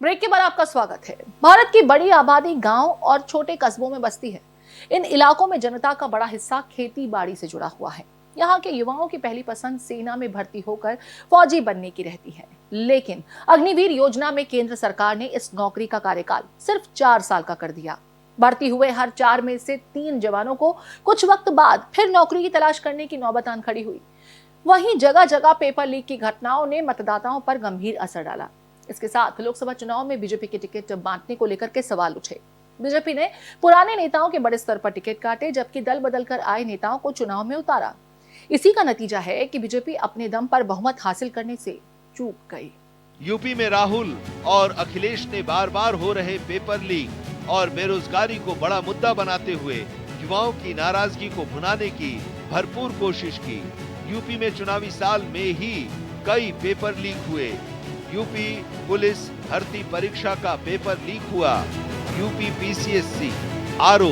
Break के बाद आपका स्वागत है। भारत की बड़ी आबादी गांव और छोटे कस्बों में बसती है। इन इलाकों में जनता का बड़ा हिस्सा खेती बाड़ी से जुड़ा हुआ है। यहाँ के युवाओं की पहली पसंद सेना में भर्ती होकर फौजी बनने की रहती है, लेकिन अग्निवीर योजना में केंद्र सरकार ने इस नौकरी का कार्यकाल सिर्फ 4 साल का कर दिया। भर्ती हुए हर 4 में से 3 जवानों को कुछ वक्त बाद फिर नौकरी की तलाश करने की नौबत आन खड़ी हुई। वहीं जगह जगह पेपर लीक की घटनाओं ने मतदाताओं पर गंभीर असर डाला। इसके साथ लोकसभा चुनाव में बीजेपी के टिकट बांटने को लेकर के सवाल उठे। बीजेपी ने पुराने नेताओं के बड़े स्तर पर टिकट काटे, जबकि दल बदल कर आए नेताओं को चुनाव में उतारा। इसी का नतीजा है कि बीजेपी अपने दम पर बहुमत हासिल करने से चूक गई। यूपी में राहुल और अखिलेश ने बार बार हो रहे पेपर लीक और बेरोजगारी को बड़ा मुद्दा बनाते हुए युवाओं की नाराजगी को भुनाने की भरपूर कोशिश की। यूपी में चुनावी साल में ही कई पेपर लीक हुए। यूपी पुलिस भर्ती परीक्षा का पेपर लीक हुआ। यूपी पीसीएससी, आरओ,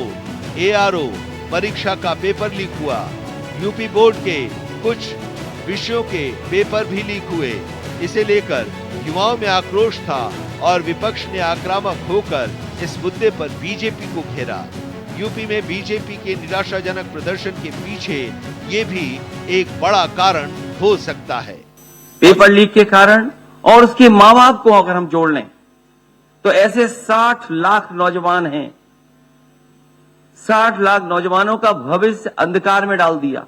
एआरओ परीक्षा का पेपर लीक हुआ। यूपी बोर्ड के कुछ विषयों के पेपर भी लीक हुए। इसे लेकर युवाओं में आक्रोश था और विपक्ष ने आक्रामक होकर इस मुद्दे पर बीजेपी को घेरा। यूपी में बीजेपी के निराशाजनक प्रदर्शन के पीछे ये भी एक बड़ा कारण हो सकता है। पेपर लीक के कारण और उसके माँ बाप को अगर हम जोड़ लें तो ऐसे 60 लाख नौजवान हैं। 60 लाख नौजवानों का भविष्य अंधकार में डाल दिया।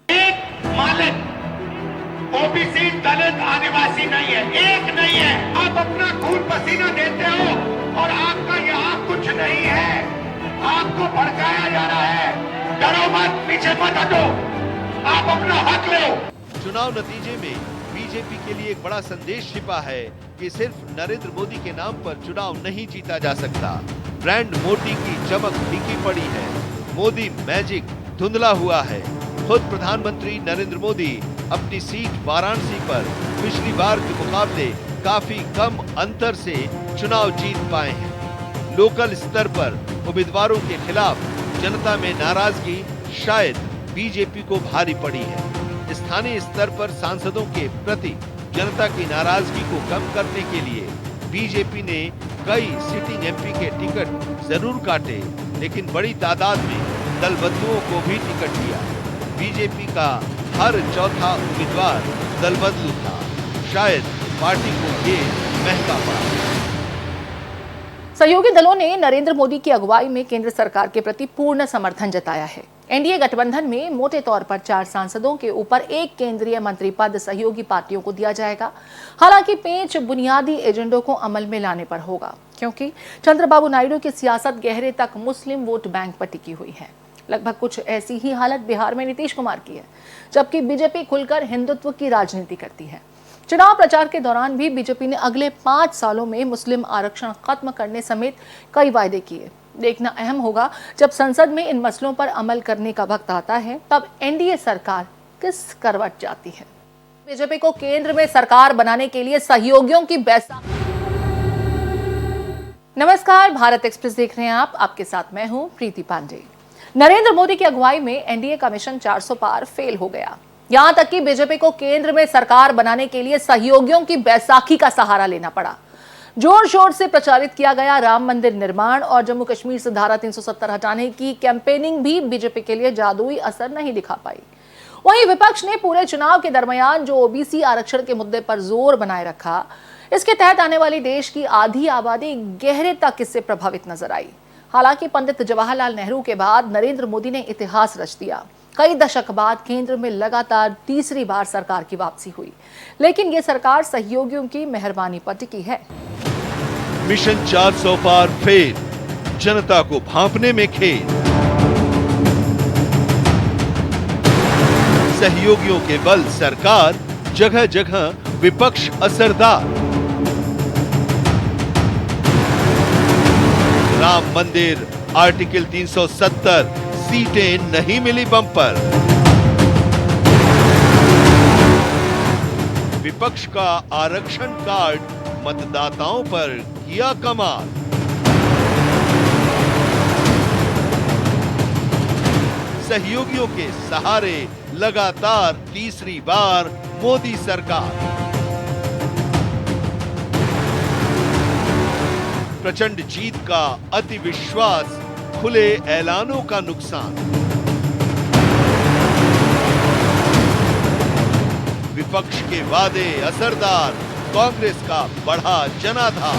एक मालिक ओबीसी दलित आदिवासी नहीं है, एक नहीं है। आप अपना खून पसीना देते हो और आपका यहाँ कुछ नहीं है। आपको भड़काया जा रहा है। डरो मत, पीछे मत हटो, आप अपना हक लो। चुनाव नतीजे में बीजेपी के लिए एक बड़ा संदेश छिपा है कि सिर्फ नरेंद्र मोदी के नाम पर चुनाव नहीं जीता जा सकता। ब्रांड मोदी की चमक फीकी पड़ी है। मोदी मैजिक धुंधला हुआ है। खुद प्रधानमंत्री नरेंद्र मोदी अपनी सीट वाराणसी पर पिछली बार के मुकाबले काफी कम अंतर से चुनाव जीत पाए हैं। लोकल स्तर पर उम्मीदवारों के खिलाफ जनता में नाराजगी शायद बीजेपी को भारी पड़ी है। स्थानीय स्तर पर सांसदों के प्रति जनता की नाराजगी को कम करने के लिए बीजेपी ने कई सिटिंग एमपी के टिकट जरूर काटे, लेकिन बड़ी तादाद में दल बदलुओं को भी टिकट दिया। बीजेपी का हर चौथा उम्मीदवार दल बदलू था। शायद पार्टी को ये महंगा पड़ा। सहयोगी दलों ने नरेंद्र मोदी की अगुवाई में केंद्र सरकार के प्रति पूर्ण समर्थन जताया है। एनडीए गठबंधन में मोटे तौर पर 4 सांसदों के ऊपर 1 केंद्रीय मंत्री पद सहयोगी पार्टियों को दिया जाएगा। हालांकि पेंच बुनियादी एजेंडों को अमल में लाने पर होगा, क्योंकि चंद्रबाबू नायडू की सियासत गहरे तक मुस्लिम वोट बैंक पर टिकी हुई है। लगभग कुछ ऐसी ही हालत बिहार में नीतीश कुमार की है, जबकि बीजेपी खुलकर हिंदुत्व की राजनीति करती है। चुनाव प्रचार के दौरान भी बीजेपी ने अगले 5 सालों में मुस्लिम आरक्षण खत्म करने समेत कई वायदे किए। देखना अहम होगा, जब संसद में इन मसलों पर अमल करने का वक्त आता है, तब एनडीए सरकार किस करवट जाती है। बीजेपी को केंद्र में सरकार बनाने के लिए सहयोगियों की बैसाखी। नमस्कार, भारत एक्सप्रेस देख रहे हैं आप। आपके साथ मैं हूं प्रीति पांडे। नरेंद्र मोदी की अगुवाई में एनडीए का मिशन 400 पार फेल हो गया। यहां तक कि बीजेपी को केंद्र में सरकार बनाने के लिए सहयोगियों की बैसाखी का सहारा लेना पड़ा। जोर शोर से प्रचारित किया गया राम मंदिर निर्माण और जम्मू कश्मीर से धारा 370 हटाने की कैंपेनिंग भी बीजेपी के लिए जादुई असर नहीं दिखा पाई। वहीं विपक्ष ने पूरे चुनाव के दरमियान जो ओबीसी आरक्षण के मुद्दे पर जोर बनाए रखा, इसके तहत आने वाली देश की आधी आबादी गहरे तक इससे प्रभावित नजर आई। हालांकि पंडित जवाहरलाल नेहरू के बाद नरेंद्र मोदी ने इतिहास रच दिया। कई दशक बाद केंद्र में लगातार तीसरी बार सरकार की वापसी हुई, लेकिन ये सरकार सहयोगियों की मेहरबानी पर टिकी है। मिशन 400 पार फेल, जनता को भांपने में खेल। सहयोगियों के बल सरकार, जगह जगह विपक्ष असरदार। राम मंदिर, आर्टिकल 370, सीटें नहीं मिली बम्पर। विपक्ष का आरक्षण कार्ड मतदाताओं पर किया कमाल। सहयोगियों के सहारे लगातार तीसरी बार मोदी सरकार। प्रचंड जीत का अति विश्वास, खुले ऐलानों का नुकसान। विपक्ष के वादे असरदार, कांग्रेस का बढ़ा जनाधार।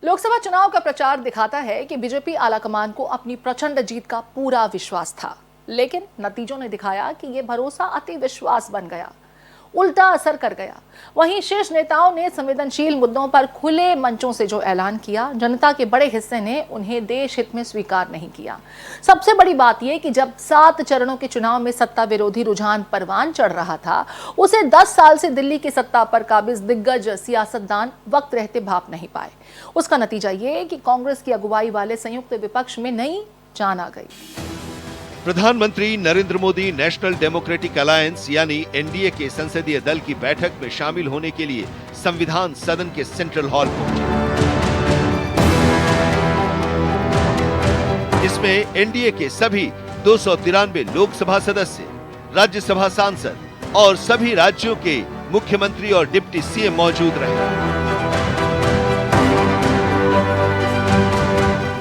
लोकसभा चुनाव का प्रचार दिखाता है कि बीजेपी आलाकमान को अपनी प्रचंड जीत का पूरा विश्वास था, लेकिन नतीजों ने दिखाया कि यह भरोसा अति विश्वास बन गया, उल्टा असर कर गया। वहीं शीर्ष नेताओं ने संवेदनशील मुद्दों पर खुले मंचों से जो ऐलान किया, जनता के बड़े हिस्से ने उन्हें देश हित में स्वीकार नहीं किया। सबसे बड़ी बात यह कि जब 7 चरणों के चुनाव में सत्ता विरोधी रुझान परवान चढ़ रहा था, उसे 10 साल से दिल्ली की सत्ता पर काबिज दिग्गज सियासतदान वक्त रहते भाप नहीं पाए। उसका नतीजा ये कि कांग्रेस की अगुवाई वाले संयुक्त विपक्ष में नई जान आ गई। प्रधानमंत्री Narendra Modi national democratic alliance यानी एनडीए के संसदीय दल की बैठक में शामिल होने के लिए संविधान सदन के सेंट्रल हॉल पहुंचे। इसमें एनडीए के सभी 293 लोकसभा सदस्य, राज्यसभा सांसद और सभी राज्यों के मुख्यमंत्री और डिप्टी सीएम मौजूद रहे।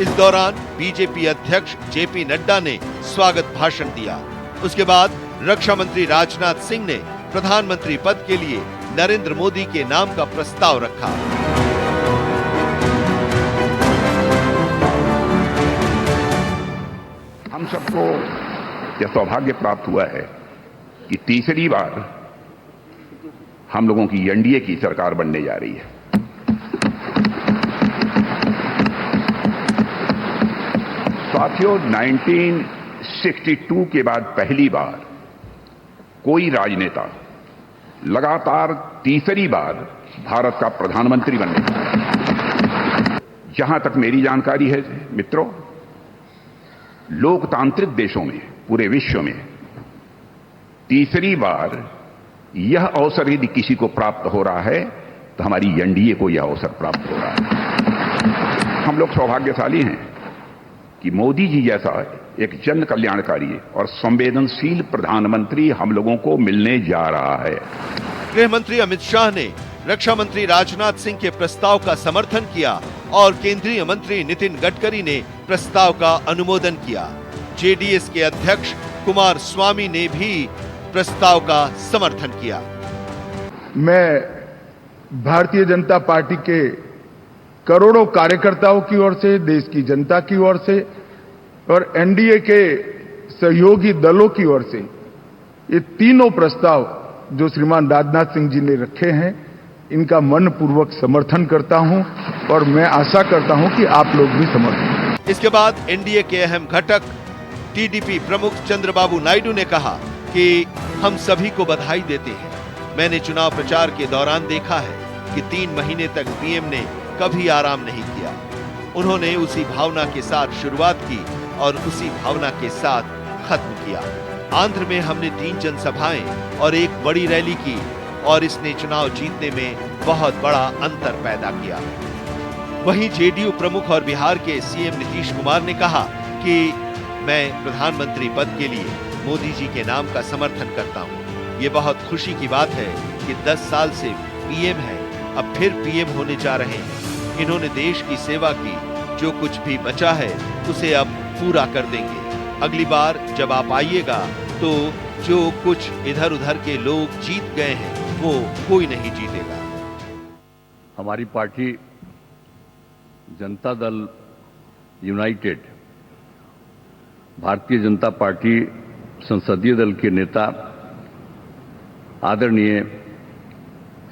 इस दौरान बीजेपी अध्यक्ष जेपी नड्डा ने स्वागत भाषण दिया। उसके बाद रक्षा मंत्री राजनाथ सिंह ने प्रधानमंत्री पद के लिए नरेंद्र मोदी के नाम का प्रस्ताव रखा। हम सबको यह सौभाग्य प्राप्त हुआ है कि तीसरी बार हम लोगों की एनडीए की सरकार बनने जा रही है। साथियों, 1962 के बाद पहली बार कोई राजनेता लगातार तीसरी बार भारत का प्रधानमंत्री बनने जा रहा है। जहां तक मेरी जानकारी है मित्रों, लोकतांत्रिक देशों में, पूरे विश्व में तीसरी बार यह अवसर यदि किसी को प्राप्त हो रहा है तो हमारी एनडीए को यह अवसर प्राप्त हो रहा है। हम लोग सौभाग्यशाली हैं कि मोदी जी जैसा एक जन कल्याणकारी और संवेदनशील प्रधानमंत्री हम लोगों को मिलने जा रहा है। गृह मंत्री अमित शाह ने रक्षा मंत्री राजनाथ सिंह के प्रस्ताव का समर्थन किया और केंद्रीय मंत्री नितिन गडकरी ने प्रस्ताव का अनुमोदन किया। जेडीएस के अध्यक्ष कुमार स्वामी ने भी प्रस्ताव का समर्थन किया। मैं भारतीय जनता पार्टी के करोड़ों कार्यकर्ताओं की ओर से, देश की जनता की ओर से और एनडीए के सहयोगी दलों की ओर से ये तीनों प्रस्ताव जो श्रीमान राजनाथ सिंह जी ने रखे हैं, इनका मनपूर्वक समर्थन करता हूं और मैं आशा करता हूं कि आप लोग भी समर्थन करें। इसके बाद एनडीए के अहम घटक टीडीपी प्रमुख चंद्रबाबू नायडू ने कहा कि हम सभी को बधाई देते हैं। मैंने चुनाव प्रचार के दौरान देखा है कि 3 महीने तक पीएम ने कभी आराम नहीं किया। उन्होंने उसी भावना के साथ शुरुआत की और उसी भावना के साथ खत्म किया। आंध्र में हमने 3 जनसभाएं और एक बड़ी रैली की और इसने चुनाव जीतने में बहुत बड़ा अंतर पैदा किया। वहीं जेडीयू प्रमुख और बिहार के सीएम नीतीश कुमार ने कहा कि मैं प्रधानमंत्री पद के लिए मोदी जी के नाम का समर्थन करता हूं। ये बहुत खुशी की बात है कि 10 साल से पीएम है, अब फिर पीएम होने जा रहे हैं। इन्होंने देश की सेवा की, जो कुछ भी बचा है उसे अब पूरा कर देंगे। अगली बार जब आप आइएगा तो जो कुछ इधर उधर के लोग जीत गए हैं वो कोई नहीं जीतेगा। हमारी party Janata Dal United, Bharatiya Janata party संसदीय दल के नेता आदरणीय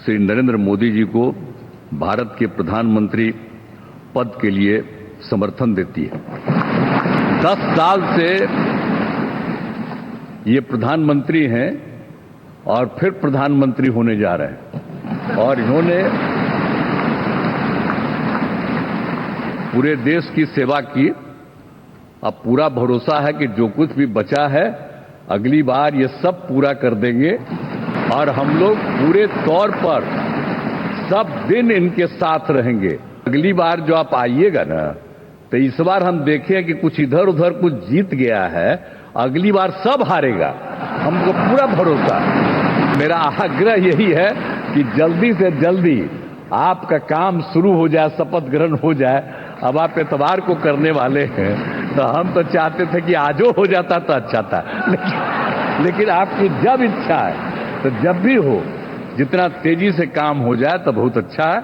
श्री नरेंद्र मोदी जी को भारत के प्रधानमंत्री पद के लिए समर्थन देती है। 10 साल से ये प्रधानमंत्री हैं और फिर प्रधानमंत्री होने जा रहे हैं और इन्होंने पूरे देश की सेवा की। अब पूरा भरोसा है कि जो कुछ भी बचा है अगली बार ये सब पूरा कर देंगे और हम लोग पूरे तौर पर सब दिन इनके साथ रहेंगे। अगली बार जो आप आइएगा ना, तो इस बार हम देखें कि कुछ इधर उधर कुछ जीत गया है, अगली बार सब हारेगा, हमको पूरा भरोसा है। मेरा आग्रह यही है कि जल्दी से जल्दी आपका काम शुरू हो जाए, शपथ ग्रहण हो जाए। अब आप इतवार को करने वाले हैं, तो हम तो चाहते थे कि आजो हो जाता तो अच्छा था, लेकिन आपकी जब इच्छा है तो जब भी हो, जितना तेजी से काम हो जाए तो बहुत अच्छा है।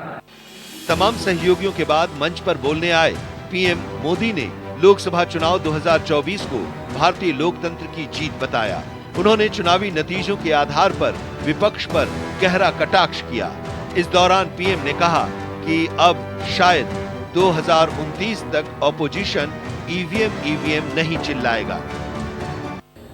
तमाम सहयोगियों के बाद मंच पर बोलने आए पीएम मोदी ने लोकसभा चुनाव 2024 को भारतीय लोकतंत्र की जीत बताया। उन्होंने चुनावी नतीजों के आधार पर विपक्ष पर गहरा कटाक्ष किया। इस दौरान पीएम ने कहा कि अब शायद 2029 तक ऑपोजिशन ईवीएम नहीं चिल्लाएगा।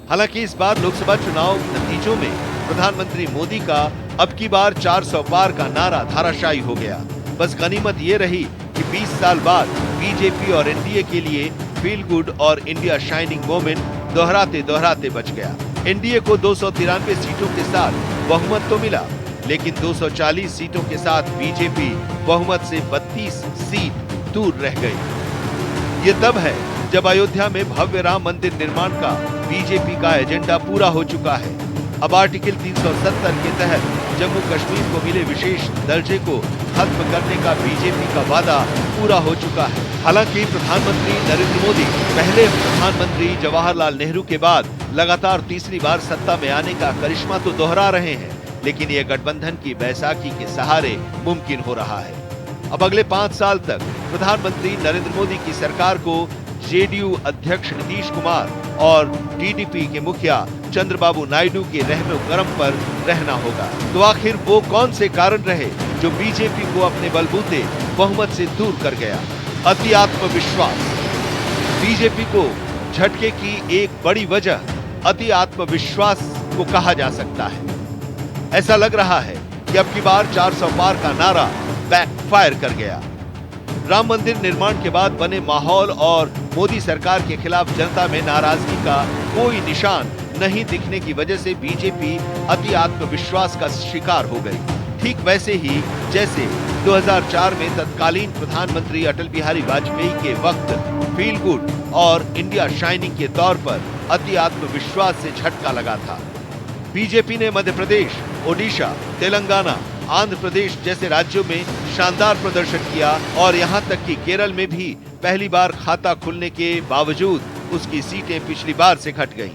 हालांकि इस बार लोकसभा चुनाव नतीजों में प्रधानमंत्री मोदी का अब की बार 400 पार का नारा धाराशायी हो गया। बस गनीमत ये रही कि 20 साल बाद बीजेपी और एनडीए के लिए फील गुड और इंडिया शाइनिंग मोमेंट दोहराते बच गया। एनडीए को 293 सीटों के साथ बहुमत तो मिला, लेकिन 240 सीटों के साथ बीजेपी बहुमत से 32 सीट दूर रह गई। ये तब है जब अयोध्या में भव्य राम मंदिर निर्माण का बीजेपी का एजेंडा पूरा हो चुका है। अब आर्टिकल 370 के तहत जम्मू कश्मीर को मिले विशेष दर्जे को खत्म करने का बीजेपी का वादा पूरा हो चुका है। हालांकि प्रधानमंत्री नरेंद्र मोदी पहले प्रधानमंत्री जवाहरलाल नेहरू के बाद लगातार तीसरी बार सत्ता में आने का करिश्मा तो दोहरा रहे हैं, लेकिन ये गठबंधन की बैसाखी के सहारे मुमकिन हो रहा है। अब अगले 5 साल तक प्रधानमंत्री नरेंद्र मोदी की सरकार को जेडीयू अध्यक्ष नीतीश कुमार और टीडीपी के मुखिया चंद्रबाबू नायडू के रहमो करम पर रहना होगा। तो आखिर वो कौन से कारण रहे जो बीजेपी को अपने बलबूते बहुमत से दूर कर गया? अति आत्मविश्वास। बीजेपी को झटके की एक बड़ी वजह अति आत्मविश्वास को कहा जा सकता है। ऐसा लग रहा है कि अब की बार 400 पार का नारा बैकफायर कर गया। राम मंदिर निर्माण के बाद बने माहौल और मोदी सरकार के खिलाफ जनता में नाराजगी का कोई निशान नहीं दिखने की वजह से बीजेपी अति आत्मविश्वास का शिकार हो गई। ठीक वैसे ही जैसे 2004 में तत्कालीन प्रधानमंत्री अटल बिहारी वाजपेयी के वक्त फील गुड और इंडिया शाइनिंग के तौर पर अति आत्मविश्वास से झटका लगा था। बीजेपी ने मध्य प्रदेश, ओडिशा, तेलंगाना, आंध्र प्रदेश जैसे राज्यों में शानदार प्रदर्शन किया और यहां तक कि केरल में भी पहली बार खाता खुलने के बावजूद उसकी सीटें पिछली बार से घट गईं।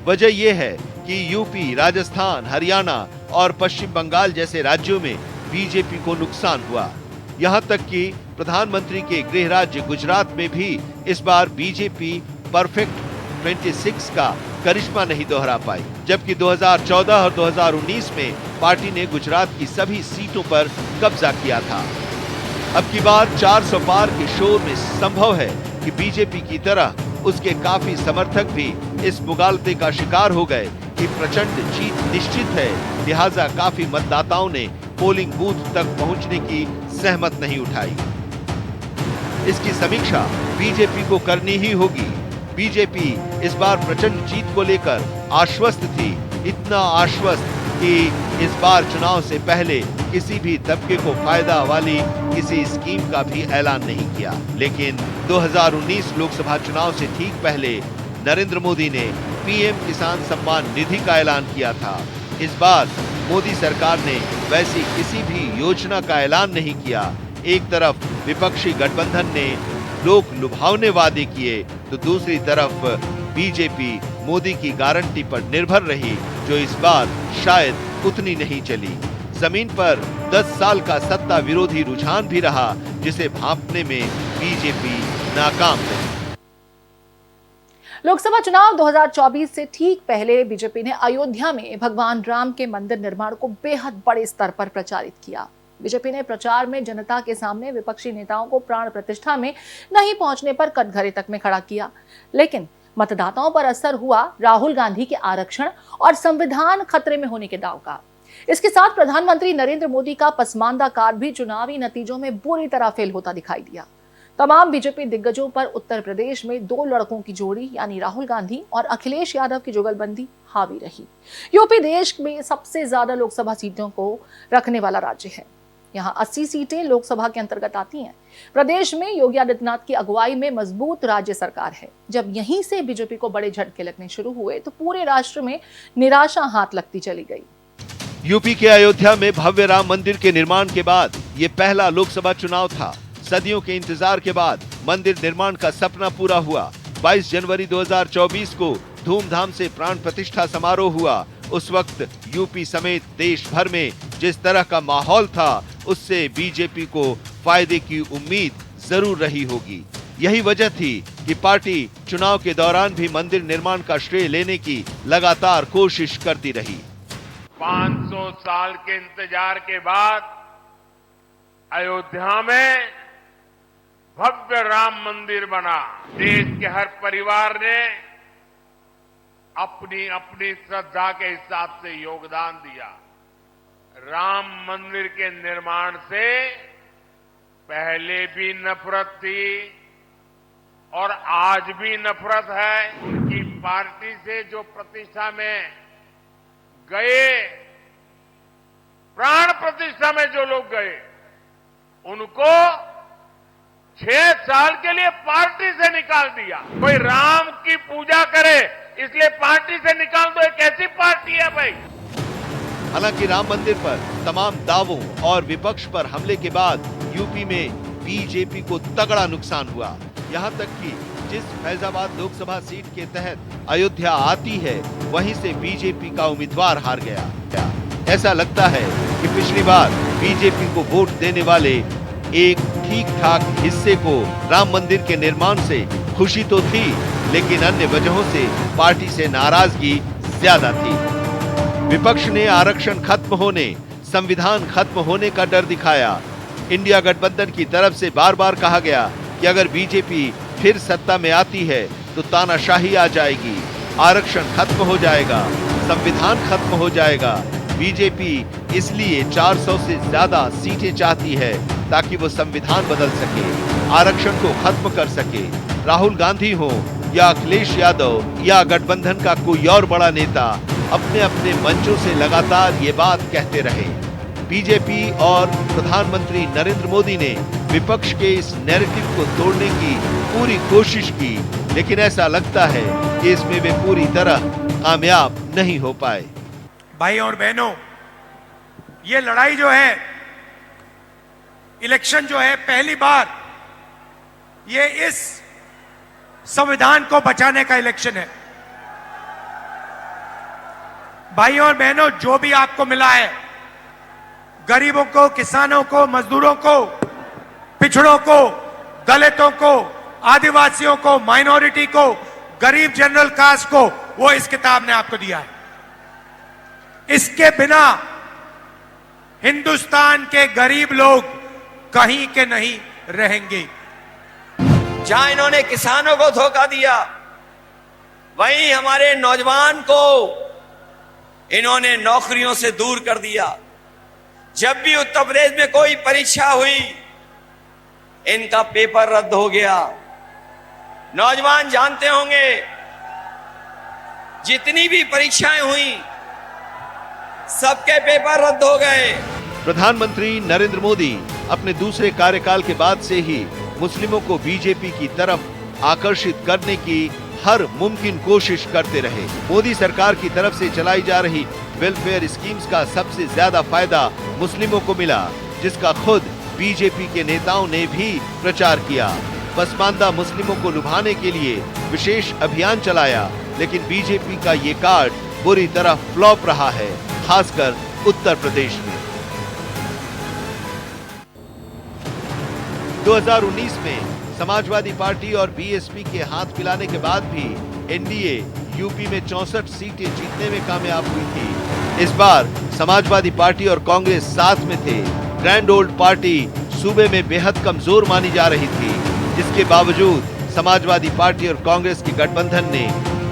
वजह यह है कि यूपी, राजस्थान, हरियाणा और पश्चिम बंगाल जैसे राज्यों में बीजेपी को नुकसान हुआ। यहां तक कि प्रधानमंत्री के गृह राज्य गुजरात में भी इस बार बीजेपी परफेक्ट 26 का करिश्मा नहीं दोहरा पाई, जबकि 2014 और 2019 में पार्टी ने गुजरात की सभी सीटों पर कब्जा किया था। अब की बार 400 पार के शोर में संभव है कि बीजेपी की तरह उसके काफी समर्थक भी इस मुगालते का शिकार हो गए कि प्रचंड जीत निश्चित है, लिहाजा काफी मतदाताओं ने पोलिंग बूथ तक पहुंचने की सहमत नहीं उठाई। इसकी समीक्षा बीजेपी को करनी ही होगी। बीजेपी इस बार प्रचंड जीत को लेकर आश्वस्त थी, इतना आश्वस्त कि इस बार चुनाव से पहले किसी भी तबके को फायदा वाली किसी स्कीम का भी ऐलान नहीं किया। लेकिन 2019 लोकसभा चुनाव से ठीक पहले नरेंद्र मोदी ने पीएम किसान सम्मान निधि का ऐलान किया था। इस बार मोदी सरकार ने वैसी किसी भी योजना का ऐलान नहीं किया। एक तरफ विपक्षी गठबंधन ने लोक लुभावने वादे किए, तो दूसरी तरफ बीजेपी मोदी की गारंटी पर निर्भर रही, जो इस बार शायद उतनी नहीं चली। जमीन पर 10 साल का सत्ता विरोधी रुझान भी रहा, जिसे भांपने में बीजेपी नाकाम रही। लोकसभा चुनाव 2024 से ठीक पहले बीजेपी ने अयोध्या में भगवान राम के मंदिर निर्माण को बेहद बड़े स्तर पर प्रचारित किया। बीजेपी ने प्रचार में जनता के सामने विपक्षी नेताओं को प्राण प्रतिष्ठा में नहीं पहुंचने पर कटघरे तक में खड़ा किया, लेकिन मतदाताओं पर असर हुआ राहुल गांधी के आरक्षण और संविधान खतरे में होने के दाव का। इसके साथ प्रधानमंत्री नरेंद्र मोदी का पसमानदा कार्ड भी चुनावी नतीजों में बुरी तरह फेल होता दिखाई दिया। तमाम बीजेपी दिग्गजों पर उत्तर प्रदेश में 2 लड़कों की जोड़ी यानी राहुल गांधी और अखिलेश यादव की जुगलबंदी हावी रही। यूपी देश में सबसे ज्यादा लोकसभा सीटों को रखने वाला राज्य है। यहाँ 80 सीटें लोकसभा के अंतर्गत आती हैं। प्रदेश में योगी आदित्यनाथ की अगुवाई में मजबूत राज्य सरकार है। जब यहीं से बीजेपी को बड़े झटके लगने शुरू हुए तो पूरे राष्ट्र में निराशा हाथ लगती चली गई। यूपी के अयोध्या में भव्य राम मंदिर के निर्माण के बाद ये पहला लोकसभा चुनाव था। सदियों के इंतजार के बाद मंदिर निर्माण का सपना पूरा हुआ। 22 जनवरी 2024 को धूमधाम से प्राण प्रतिष्ठा समारोह हुआ। उस वक्त यूपी समेत देश भर में जिस तरह का माहौल था, उससे बीजेपी को फायदे की उम्मीद जरूर रही होगी। यही वजह थी कि पार्टी चुनाव के दौरान भी मंदिर निर्माण का श्रेय लेने की लगातार कोशिश करती रही। 500 साल के इंतजार के बाद अयोध्या में भव्य राम मंदिर बना। देश के हर परिवार ने अपनी अपनी श्रद्धा के हिसाब से योगदान दिया। राम मंदिर के निर्माण से पहले भी नफरत थी और आज भी नफरत है। उनकी पार्टी से जो प्रतिष्ठा में गए, प्राण प्रतिष्ठा में जो लोग गए, उनको 6 साल के लिए पार्टी से निकाल दिया। कोई राम की पूजा करे इसलिए पार्टी से निकाल दो, एक ऐसी पार्टी है भाई। हालांकि राम मंदिर पर तमाम दावों और विपक्ष पर हमले के बाद यूपी में बीजेपी को तगड़ा नुकसान हुआ। यहां तक कि जिस फैजाबाद लोकसभा सीट के तहत अयोध्या आती है, वहीं से बीजेपी का उम्मीदवार हार गया। ऐसा लगता है कि पिछली बार बीजेपी को वोट देने वाले एक ठीक ठाक हिस्से को राम मंदिर के निर्माण से खुशी तो थी, लेकिन अन्य वजहों से पार्टी से नाराजगी ज्यादा थी। विपक्ष ने आरक्षण खत्म होने, संविधान खत्म होने का डर दिखाया। इंडिया गठबंधन की तरफ से बार बार कहा गया कि अगर बीजेपी फिर सत्ता में आती है तो तानाशाही आ जाएगी, आरक्षण खत्म हो जाएगा, संविधान खत्म हो जाएगा। बीजेपी इसलिए 400 से ज्यादा सीटें चाहती है ताकि वो संविधान बदल सके, आरक्षण को खत्म कर सके। राहुल गांधी हो या अखिलेश यादव या गठबंधन का कोई और बड़ा नेता अपने अपने मंचों से लगातार ये बात कहते रहे। बीजेपी और प्रधानमंत्री नरेंद्र मोदी ने विपक्ष के इस नैरेटिव को तोड़ने की पूरी कोशिश की, लेकिन ऐसा लगता है कि इसमें वे पूरी तरह कामयाब नहीं हो पाए। भाई और बहनों, ये लड़ाई जो है, इलेक्शन जो है, पहली बार ये इस संविधान को बचाने का इलेक्शन है। भाइयों और बहनों, जो भी आपको मिला है, गरीबों को, किसानों को, मजदूरों को, पिछड़ों को, दलितों को, आदिवासियों को, माइनॉरिटी को, गरीब जनरल कास्ट को, वो इस किताब ने आपको दिया है। इसके बिना हिंदुस्तान के गरीब लोग कहीं के नहीं रहेंगे। जहां इन्होंने किसानों को धोखा दिया, वहीं हमारे नौजवान को इन्होंने नौकरियों से दूर कर दिया। जब भी उत्तर प्रदेश में कोई परीक्षा हुई, इनका पेपर रद्द हो गया। नौजवान जानते होंगे, जितनी भी परीक्षाएं हुई, सबके पेपर रद्द हो गए। प्रधानमंत्री नरेंद्र मोदी अपने दूसरे कार्यकाल के बाद से ही मुस्लिमों को बीजेपी की तरफ आकर्षित करने की हर मुमकिन कोशिश करते रहे। मोदी सरकार की तरफ से चलाई जा रही वेलफेयर स्कीम्स का सबसे ज्यादा फायदा मुस्लिमों को मिला, जिसका खुद बीजेपी के नेताओं ने भी प्रचार किया। पसमानदा मुस्लिमों को लुभाने के लिए विशेष अभियान चलाया, लेकिन बीजेपी का ये कार्ड बुरी तरह फ्लॉप रहा है, खासकर उत्तर प्रदेश में। 2019 में समाजवादी पार्टी और बीएसपी के हाथ मिलाने के बाद भी एनडीए यूपी में 64 सीटें जीतने में कामयाब हुई थी। इस बार समाजवादी पार्टी और कांग्रेस साथ में थे। ग्रैंड ओल्ड पार्टी सूबे में बेहद कमजोर मानी जा रही थी। इसके बावजूद समाजवादी पार्टी और कांग्रेस के गठबंधन ने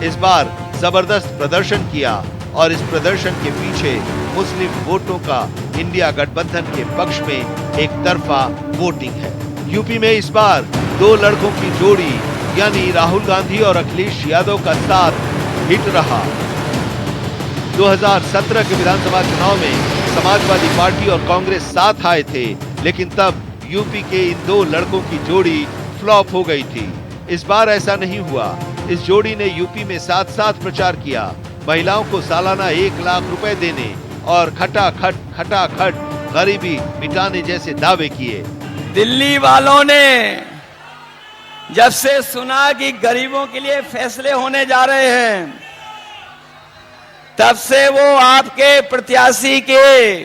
इस बार जबरदस्त प्रदर्शन किया और इस प्रदर्शन के पीछे मुस्लिम वोटों का इंडिया गठबंधन के पक्ष में एक तरफा वोटिंग है। यूपी में इस बार 2 लड़कों की जोड़ी यानी राहुल गांधी और अखिलेश यादव का साथ हिट रहा। 2017 के विधानसभा चुनाव में समाजवादी पार्टी और कांग्रेस साथ आए थे, लेकिन तब यूपी के इन 2 लड़कों की जोड़ी फ्लॉप हो गई थी। इस बार ऐसा नहीं हुआ। इस जोड़ी ने यूपी में साथ साथ प्रचार किया, महिलाओं को सालाना 1 लाख रुपए देने, और खटाखट गरीबी मिटाने जैसे दावे किए। दिल्ली वालों ने जब से सुना कि गरीबों के लिए फैसले होने जा रहे हैं, तब से वो आपके प्रत्याशी के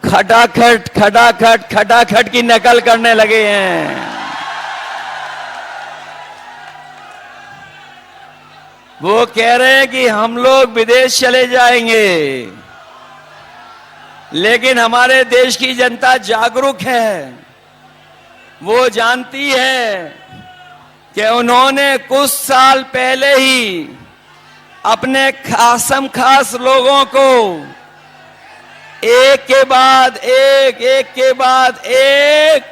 खटाखट की नकल करने लगे हैं। वो कह रहे हैं कि हम लोग विदेश चले जाएंगे, लेकिन हमारे देश की जनता जागरूक है। वो जानती है कि उन्होंने कुछ साल पहले ही अपने खासम खास लोगों को एक के बाद एक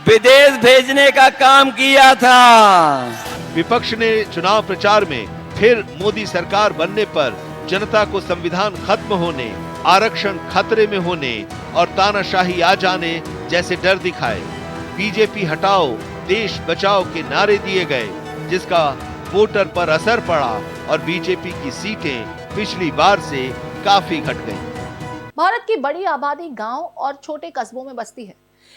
विदेश भेजने का काम किया था। विपक्ष ने चुनाव प्रचार में फिर मोदी सरकार बनने पर जनता को संविधान खत्म होने, आरक्षण खतरे में होने और तानाशाही आ जाने जैसे डर दिखाए। बीजेपी हटाओ देश बचाओ के नारे दिए गए, जिसका वोटर पर असर पड़ा और बीजेपी की सीटें पिछली बार से काफी घट गईं। भारत की बड़ी आबादी गांव और छोटे कस्बों में बसती है।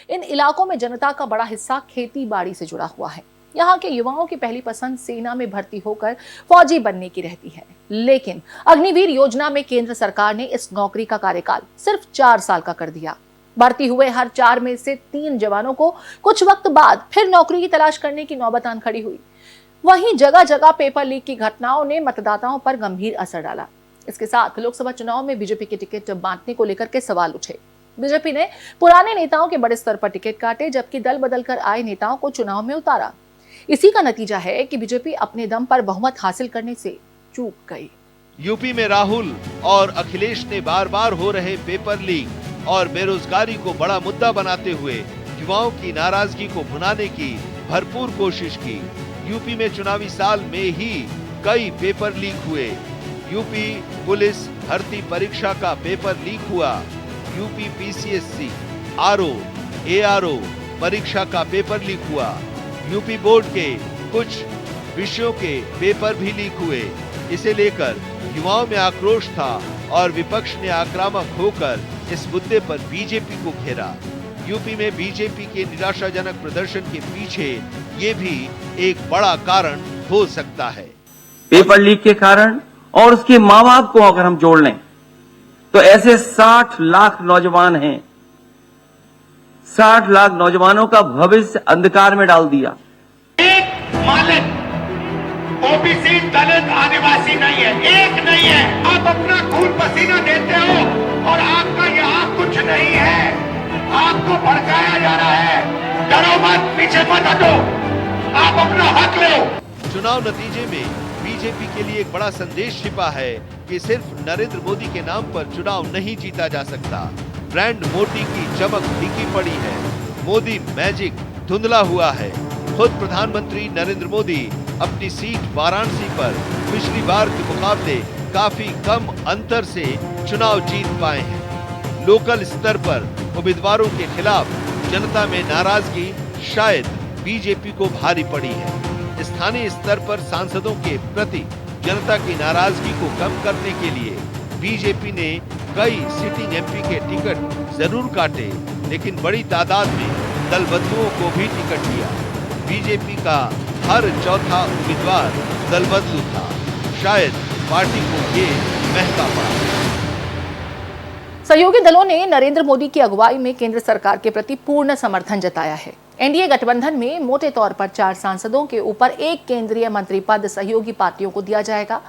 इन इलाकों में जनता का बड़ा हिस्सा खेती बाड़ी से जुड़ा हुआ है। यहाँ के युवाओं की पहली पसंद सेना में भर्ती होकर फौजी बनने की रहती है, लेकिन अग्निवीर योजना में केंद्र सरकार ने इस नौकरी का कार्यकाल सिर्फ 4 साल का कर दिया। भर्ती हुए हर 4 में से 3 जवानों को कुछ वक्त बाद फिर नौकरी की तलाश करने की नौबत आन खड़ी हुई। वहीं जगह जगह पेपर लीक की घटनाओं ने मतदाताओं पर गंभीर असर डाला। इसके साथ लोकसभा चुनाव में बीजेपी के टिकट बांटने को लेकर के सवाल उठे। बीजेपी ने पुराने नेताओं के बड़े स्तर पर टिकट काटे, जबकि दल बदल कर आए नेताओं को चुनाव में उतारा। इसी का नतीजा है कि बीजेपी अपने दम पर बहुमत हासिल करने से चूक गई। यूपी में राहुल और अखिलेश ने बार बार हो रहे पेपर लीक और बेरोजगारी को बड़ा मुद्दा बनाते हुए युवाओं की नाराजगी को भुनाने की भरपूर कोशिश की। यूपी में चुनावी साल में ही कई पेपर लीक हुए। यूपी पुलिस भर्ती परीक्षा का पेपर लीक हुआ। यूपी पीसीएससी, आरओ, एआरओ परीक्षा का पेपर लीक हुआ। यूपी बोर्ड के कुछ विषयों के पेपर भी लीक हुए। इसे लेकर युवाओं में आक्रोश था और विपक्ष ने आक्रामक होकर इस मुद्दे पर बीजेपी को घेरा। यूपी में बीजेपी के निराशाजनक प्रदर्शन के पीछे ये भी एक बड़ा कारण हो सकता है। पेपर लीक के कारण और उसके माँ बाप को अगर हम जोड़ लें तो ऐसे 60 लाख नौजवान हैं। 60 लाख नौजवानों का भविष्य अंधकार में डाल दिया। एक मालिक ओबीसी दलित आदिवासी नहीं है, एक नहीं है। आप अपना खून पसीना देते हो और आपका यहाँ कुछ नहीं है। आपको भड़काया जा रहा है। डरो मत, पीछे मत हटो, आप अपना हक लो। चुनाव नतीजे में बीजेपी के लिए एक बड़ा संदेश छिपा है कि सिर्फ नरेंद्र मोदी के नाम पर चुनाव नहीं जीता जा सकता। ब्रांड मोदी की चमक फीकी पड़ी है। मोदी मैजिक धुंधला हुआ है। खुद प्रधानमंत्री नरेंद्र मोदी अपनी सीट वाराणसी पर पिछली बार के मुकाबले काफी कम अंतर से चुनाव जीत पाए हैं। लोकल स्तर पर उम्मीदवारों के खिलाफ जनता में नाराजगी शायद बीजेपी को भारी पड़ी है। स्थानीय स्तर पर सांसदों के प्रति जनता की नाराजगी को कम करने के लिए बीजेपी ने कई सिटिंग एमपी के टिकट जरूर काटे, लेकिन बड़ी तादाद में दल बदलुओं को भी टिकट दिया। बीजेपी का हर चौथा उम्मीदवार दल बदलू था। शायद पार्टी को ये महंगा पड़ा। सहयोगी दलों ने नरेंद्र मोदी की अगुवाई में केंद्र सरकार के प्रति पूर्ण समर्थन जताया है। एनडीए गठबंधन में मोटे तौर पर 4 सांसदों के ऊपर 1 केंद्रीय मंत्री पद सहयोगी पार्टियों को दिया जाएगा।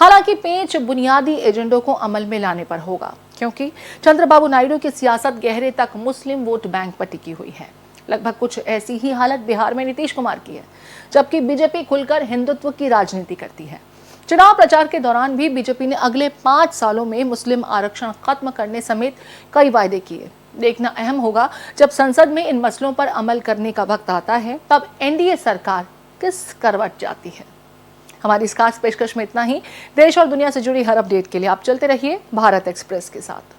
हालांकि पेंच बुनियादी एजेंडों को अमल में लाने पर होगा, क्योंकि चंद्रबाबू नायडू की सियासत गहरे तक मुस्लिम वोट बैंक पर टिकी हुई है। लगभग कुछ ऐसी ही हालत बिहार में नीतीश कुमार की है, जबकि बीजेपी खुलकर हिंदुत्व की राजनीति करती है। चुनाव प्रचार के दौरान भी बीजेपी ने अगले 5 सालों में मुस्लिम आरक्षण खत्म करने समेत कई वायदे किए। देखना अहम होगा जब संसद में इन मसलों पर अमल करने का वक्त आता है, तब एनडीए सरकार किस करवट जाती है। हमारी इस खास पेशकश में इतना ही। देश और दुनिया से जुड़ी हर अपडेट के लिए आप चलते रहिए भारत एक्सप्रेस के साथ।